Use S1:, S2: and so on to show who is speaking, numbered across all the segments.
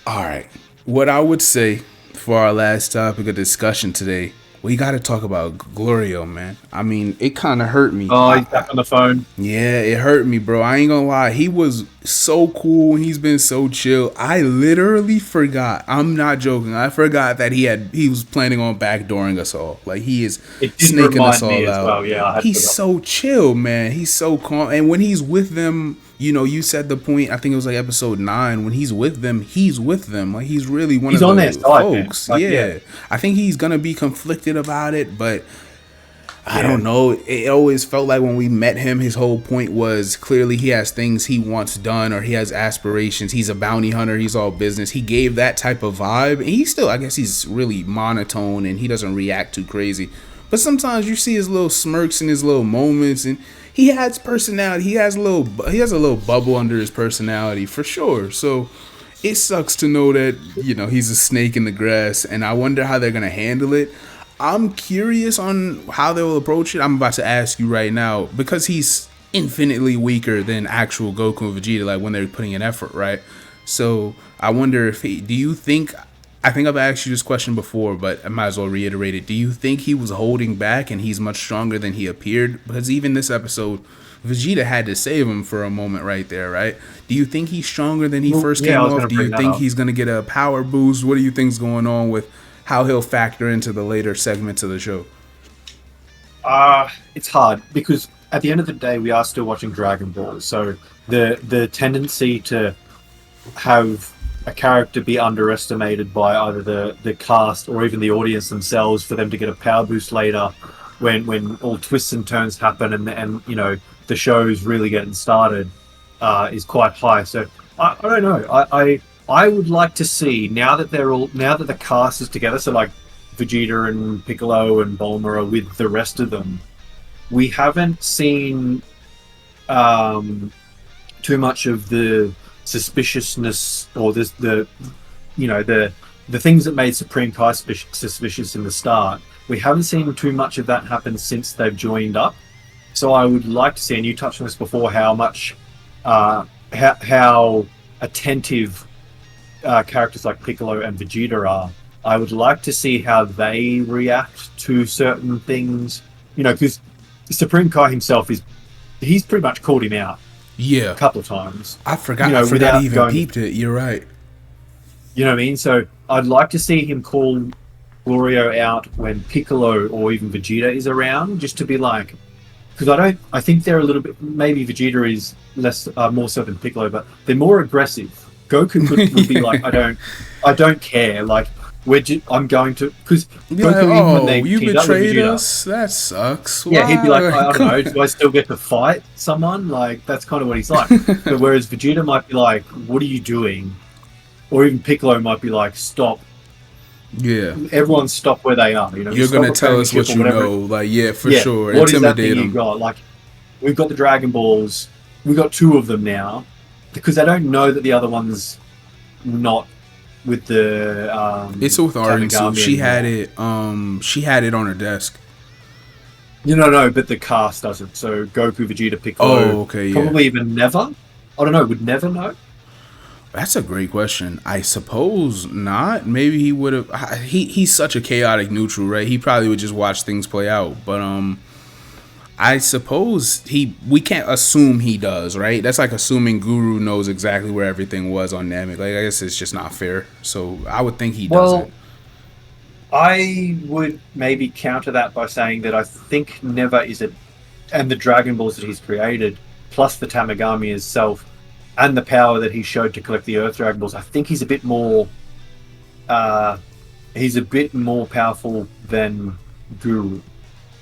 S1: All right. What I would say for our last topic of discussion today, we got to talk about Glorio, man. I mean, it kind of hurt me.
S2: Oh, he's back on the phone.
S1: Yeah, it hurt me, bro. I ain't gonna lie. He was so cool. He's been so chill. I literally forgot. I'm not joking. I forgot that he was planning on backdooring us all. Like he is
S2: It did
S1: snaking us
S2: remind me
S1: all
S2: as
S1: out.
S2: well. Yeah, I had
S1: He's
S2: forgotten.
S1: so chill, man. He's so calm. And when he's with them, you said the point. I think it was like episode 9. When he's with them, he's with them. Like he's really one
S2: He's
S1: of
S2: on their
S1: the
S2: side, man.
S1: folks.
S2: Like, yeah,
S1: Yeah, I think he's gonna be conflicted about it, but I
S2: yeah.
S1: don't know. It always felt like when we met him, his whole point was clearly he has things he wants done or he has aspirations. He's a bounty hunter. He's all business. He gave that type of vibe. And he still, I guess he's really monotone and he doesn't react too crazy. But sometimes you see his little smirks and his little moments, and he has personality. He has a little bubble under his personality for sure. So it sucks to know that he's a snake in the grass, and I wonder how they're gonna handle it. I'm curious on how they'll approach it. I'm about to ask you right now because he's infinitely weaker than actual Goku and Vegeta. Like when they're putting in effort, right? So I wonder if do you think? I think I've asked you this question before, but I might as well reiterate it. Do you think he was holding back and he's much stronger than he appeared? Because even this episode, Vegeta had to save him for a moment right there, right? Do you think he's stronger than he
S2: Well,
S1: first
S2: yeah,
S1: came
S2: I was going
S1: off?
S2: to
S1: Do you
S2: bring that
S1: think
S2: up.
S1: he's going to get a power boost? What do you think's going on with how he'll factor into the later segments of the show?
S2: It's hard because at the end of the day, we are still watching Dragon Ball. So the tendency to have a character be underestimated by either the cast or even the audience themselves for them to get a power boost later when all twists and turns happen and the show's really getting started is quite high. So I don't know. I would like to see now that the cast is together. So like Vegeta and Piccolo and Bulma are with the rest of them. We haven't seen too much of the suspiciousness or the things that made Supreme Kai suspicious in the start. We haven't seen too much of that happen since they've joined up. So I would like to see, and you touched on this before, how much how attentive characters like Piccolo and Vegeta are. I would like to see how they react to certain things. Because Supreme Kai himself he's pretty much called him out a
S1: Yeah,
S2: couple of times.
S1: I forgot. I forgot he
S2: Without
S1: even
S2: going,
S1: peeped it. You're right.
S2: you know what I mean. So I'd like to see him call Glorio out when Piccolo or even Vegeta is around, just to be like, because I think they're a little bit. Maybe Vegeta is less, more so than Piccolo, but they're more aggressive. Goku would be like, I don't care. Like, I'm going to, because
S1: Be like,
S2: Goku, even when
S1: oh,
S2: they
S1: you
S2: teamed up with
S1: betrayed
S2: Vegeta,
S1: us. That sucks.
S2: yeah, he'd be like, I don't
S1: Come
S2: know, do I still get to fight someone? Like, that's kind of what he's like. But whereas Vegeta might be like, what are you doing? Or even Piccolo might be like, stop.
S1: Yeah,
S2: Everyone stop where they are.
S1: you're
S2: Stop
S1: gonna tell
S2: repairing
S1: us
S2: ship
S1: what
S2: or
S1: you
S2: whatever.
S1: know. Like, yeah, for
S2: Yeah,
S1: sure.
S2: what is that thing
S1: Intimidate
S2: you
S1: them.
S2: got? Like, we've got the Dragon Balls. We've got 2 of them now. Because they don't know that the other one's not with the
S1: It's with Arden, so
S2: Tamagami anymore.
S1: she had it on her desk.
S2: No, but the cast doesn't. So Goku, Vegeta, Piccolo,
S1: Oh, okay, yeah.
S2: probably even Never. I don't know. Would Never know?
S1: That's a great question. I suppose not. Maybe he would have. He's such a chaotic neutral, right? He probably would just watch things play out. But I suppose we can't assume he does, right? That's like assuming Guru knows exactly where everything was on Namek. Like I guess it's just not fair. So I would think he
S2: Well,
S1: doesn't.
S2: I would maybe counter that by saying that I think Never is and the Dragon Balls that he's created, plus the Tamagami itself, and the power that he showed to collect the Earth Dragon Balls. I think uh, he's a bit more powerful than Guru.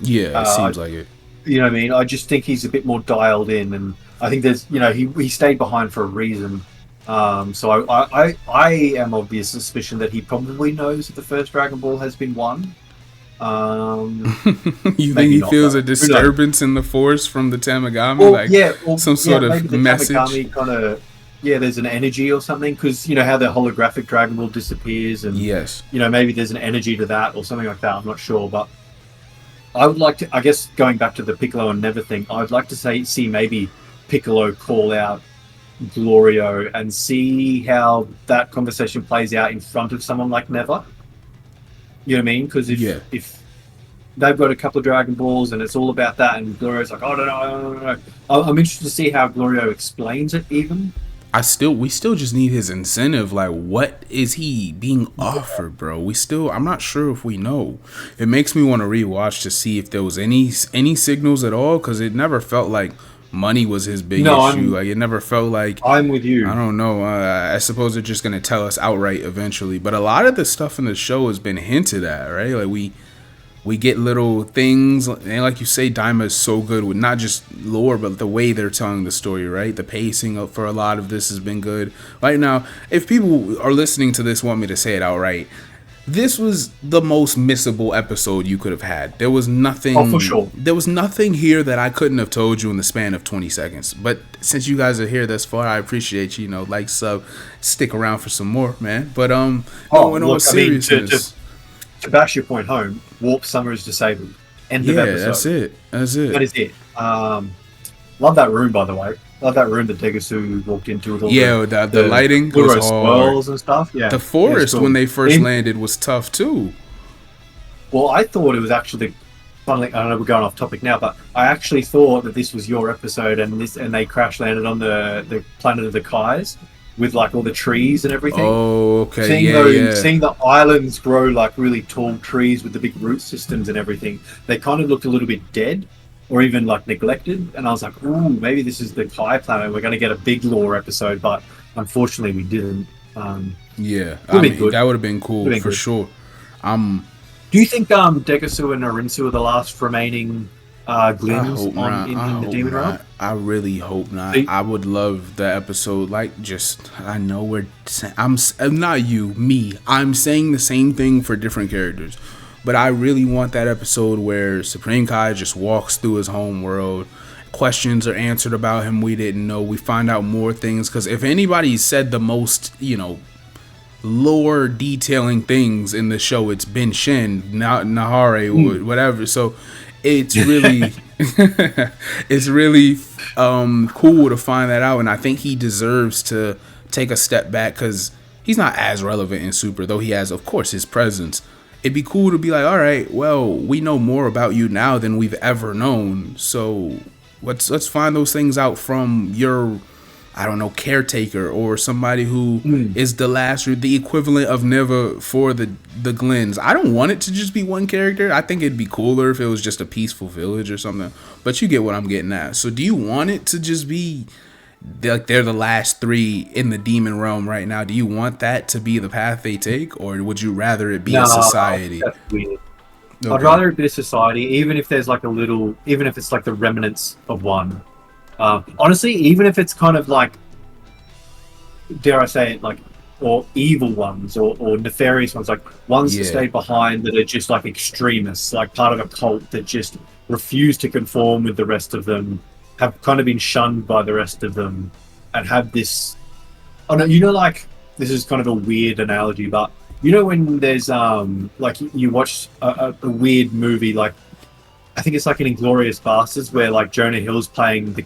S1: Yeah, it
S2: Uh,
S1: seems like it.
S2: you know what I mean? I just think he's a bit more dialed in, and I think there's, he stayed behind for a reason. So I am of the suspicion that he probably knows that the first Dragon Ball has been won.
S1: You think
S2: Maybe
S1: he
S2: not
S1: feels
S2: though.
S1: a
S2: Who knows?
S1: disturbance in the force from the Tamagami,
S2: Well,
S1: like
S2: yeah,
S1: some sort
S2: maybe
S1: of
S2: the
S1: message?
S2: Tamagami kind of, yeah, there's an energy or something, because you know how the holographic Dragon Ball disappears, and
S1: Yes.
S2: maybe there's an energy to that or something like that. I'm not sure, but I would like to. I guess going back to the Piccolo and Never thing, I would like to see maybe Piccolo call out Glorio and see how that conversation plays out in front of someone like Never. You know what I mean? Because
S1: Yeah.
S2: if they've got a couple of Dragon Balls and it's all about that, and Glorio's like, oh, no, no, no, no. I'm interested to see how Glorio explains it. Even
S1: We still just need his incentive. Like, what is he being offered, bro? I'm not sure if we know. It makes me want to rewatch to see if there was any signals at all, because it never felt like money was his big issue. Like, it never felt like,
S2: I'm with you.
S1: I don't know. I suppose they're just gonna tell us outright eventually. But a lot of the stuff in the show has been hinted at, right? Like we get little things, and like you say, Daima is so good with not just lore, but the way they're telling the story, right? The pacing for a lot of this has been good. Right now, if people are listening to this want me to say it outright, this was the most missable episode you could have had. There was nothing.
S2: Oh, for sure.
S1: There was nothing here that I couldn't have told you in the span of 20 seconds. But since you guys are here thus far, I appreciate you. Like, sub, stick around for some more, man. But in all seriousness.
S2: To bash your point home, Warp Summer is disabled. End of episode.
S1: That's it.
S2: That is it. Love that room, by the way. Love that room that Degasu walked into with all
S1: the lighting goes hard.
S2: Swirls and stuff. Yeah,
S1: the forest cool. When they first landed was tough too.
S2: Well, I thought it was actually. Finally, I know we're going off topic now, but I actually thought that this was your episode, and they crash landed on the planet of the Kais with like all the trees and everything.
S1: Oh, okay.
S2: Seeing the islands grow like really tall trees with the big root systems and everything, they kind of looked a little bit dead or even like neglected. And I was like, ooh, maybe this is the Kai planet. We're going to get a big lore episode, but unfortunately we didn't.
S1: That would have been cool for sure.
S2: Do you think Degasu and Arinsu are the last remaining Glins in the Demon Realm?
S1: I really hope not. I would love the episode. I know I'm not me. I'm saying the same thing for different characters, but I really want that episode where Supreme Kai just walks through his home world. Questions are answered about him we didn't know. We find out more things, because if anybody said the most, lore detailing things in the show, it's been Shin, Nahare, whatever. So it's really cool to find that out, and I think he deserves to take a step back, because he's not as relevant in Super, though he has, of course, his presence. It'd be cool to be like, all right, well, we know more about you now than we've ever known, so let's find those things out from your, I don't know, caretaker or somebody who is the equivalent of Neva for the Glens. I don't want it to just be one character. I think it'd be cooler if it was just a peaceful village or something. But you get what I'm getting at. So do you want it to just be like they're the last three in the demon realm right now? Do you want that to be the path they take, or would you rather it be a society?
S2: That's weird. Okay. I'd rather it be a society, even if there's like even if it's like the remnants of one. Honestly, even if it's kind of like, dare I say it, like, or evil ones or nefarious ones, like ones that stay behind that are just like extremists, like part of a cult that just refuse to conform with the rest of them, have kind of been shunned by the rest of them, and have this. Oh no, like, this is kind of a weird analogy, but when there's like you watch a weird movie, like I think it's like in Inglourious Bastards, where like Jonah Hill's playing the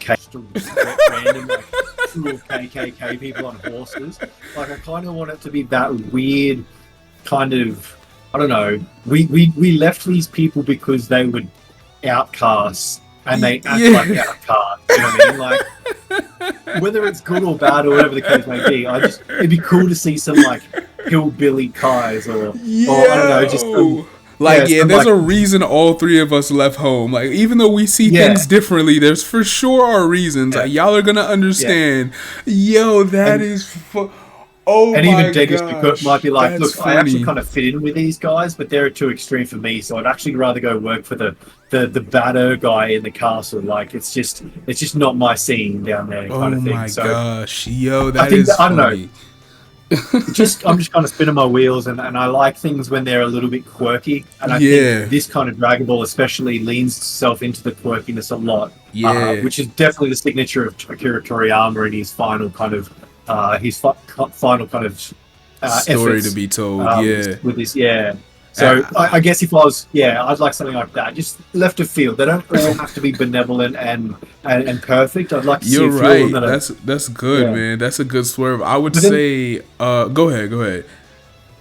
S2: random like cool KKK people on horses. Like, I kind of want it to be that weird kind of, I don't know. We left these people because they were outcasts, and they act like outcasts. You know what I mean? Like, whether it's good or bad or whatever the case may be, it'd be cool to see some like hillbilly Kais or I don't know, just some,
S1: there's a reason all three of us left home. Like, even though we see things differently, there's for sure are reasons. Like, y'all are gonna understand. Yo, that is. Oh, and even Degas
S2: might be like, look, funny. I actually kind of fit in with these guys, but they're too extreme for me. So I'd actually rather go work for the badder guy in the castle. Like, it's just not my scene down there, kind of thing. Oh my
S1: gosh, yo, that is funny.
S2: I don't know. I'm just kind of spinning my wheels, and I like things when they're a little bit quirky, and I think this kind of Dragon Ball especially leans itself into the quirkiness a lot, which is definitely the signature of Akira Toriyama in his final kind of
S1: story to be told,
S2: with this, So I guess if I was, I'd like something like that. Just left of field. They don't all have to be benevolent and perfect. I'd like to see
S1: You're
S2: a few of them
S1: right.
S2: that are,
S1: That's good, man. That's a good swerve. I would
S2: but then,
S1: say. Go ahead. Go ahead.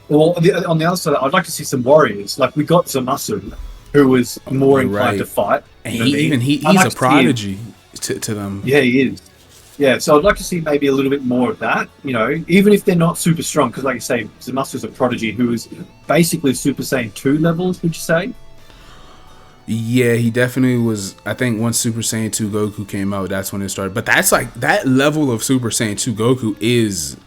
S2: well, on the other side, I'd like to see some warriors. Like we got Zamasu, who was more
S1: You're
S2: inclined to
S1: right.
S2: fight.
S1: And
S2: than me.
S1: he's
S2: I'd like
S1: a
S2: to see him.
S1: prodigy to them.
S2: Yeah, he is. Yeah, so I'd like to see maybe a little bit more of that, even if they're not super strong, because like you say, Zamasu is a prodigy who is basically Super Saiyan 2 levels, would you say?
S1: Yeah, he definitely was. I think once Super Saiyan 2 Goku came out, that's when it started. But that's like that level of Super Saiyan 2 Goku is.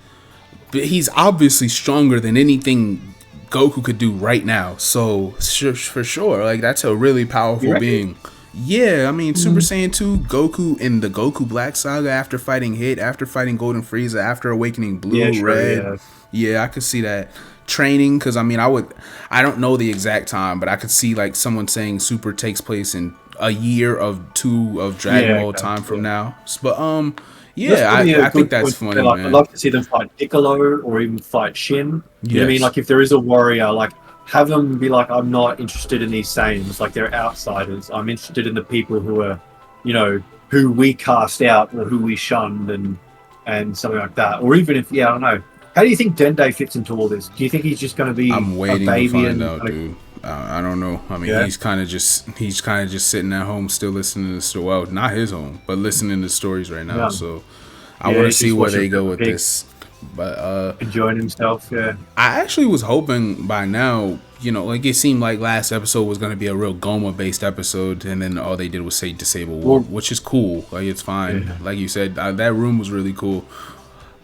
S1: He's obviously stronger than anything Goku could do right now. So for sure, like that's a really powerful being. Yeah, I mean, Super Saiyan 2, Goku in the Goku Black Saga after fighting Hit, after fighting Golden Frieza, after awakening Blue, Red. Yeah, I could see that. Training, because I mean, I don't know the exact time, but I could see like someone saying Super takes place in a year of Dragon Ball time from now. But I think that's funny,
S2: like,
S1: man.
S2: I'd love to see them fight Piccolo or even fight Shin. You know what I mean?
S1: Yes.
S2: Like if there is a warrior, like have them be like, I'm not interested in these Saiyans, like they're outsiders. I'm interested in the people who are, who we cast out or who we shunned and something like that. Or even if, I don't know. How do you think Dende fits into all this? Do you think he's just going to be
S1: I'm waiting
S2: a baby
S1: to find
S2: and
S1: out, dude. I don't know. I mean, he's kind of just sitting at home, still listening to the story. Well, not his home, but listening to stories right now. So I want to see where they go with this. But
S2: enjoying himself. Yeah,
S1: I actually was hoping by now, like it seemed like last episode was going to be a real Goma based episode, and then all they did was say Disable War, which is cool. Like it's fine. Yeah. Like you said, that room was really cool.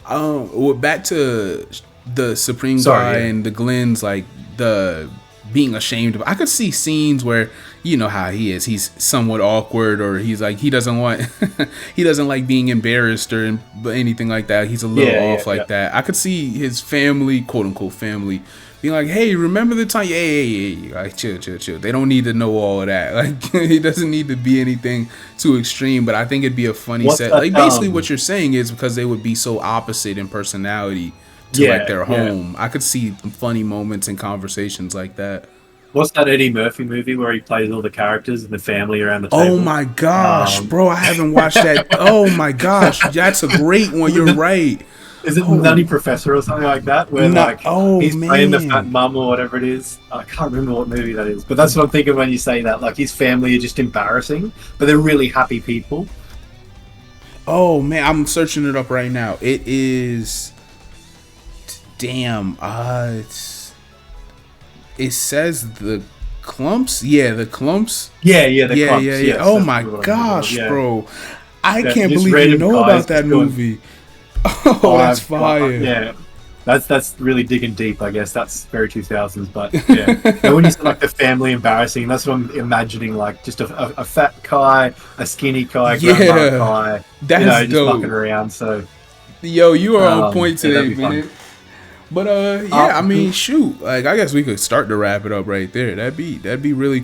S1: Back to the Supreme guy and the Glenn's, like the being ashamed of. I could see scenes where you know how he is. He's somewhat awkward, or he's like he doesn't like being embarrassed or anything like that. He's a little off like that. I could see his family, quote unquote family, being like, "Hey, remember the time? Yeah, like chill. They don't need to know all of that. Like it doesn't need to be anything too extreme." But I think it'd be a funny set. Like basically, what you're saying is because they would be so opposite in personality to like their home. I could see funny moments and conversations like that.
S2: What's that Eddie Murphy movie where he plays all the characters and the family around the table?
S1: Oh my gosh, bro! I haven't watched that. Oh my gosh, that's a great one. You're right.
S2: Is it Nutty Professor or something like that? Where he's playing the fat mum or whatever it is. I can't remember what movie that is, but that's what I'm thinking when you say that. Like his family are just embarrassing, but they're really happy people.
S1: Oh man, I'm searching it up right now. It is. Damn. It says the Clumps. Yeah, the Clumps.
S2: Yeah, the Clumps.
S1: Yeah.
S2: Yes,
S1: oh my gosh, bro! I can't believe you know about that movie. Oh, that's fire.
S2: That's really digging deep, I guess. That's very 2000s, but yeah. And when you say like the family embarrassing, that's what I'm imagining, like just a fat guy, a skinny guy, grandma guy,
S1: that's
S2: just fucking around. So,
S1: you are on point today, man. But I mean, shoot, like I guess we could start to wrap it up right there. That'd be really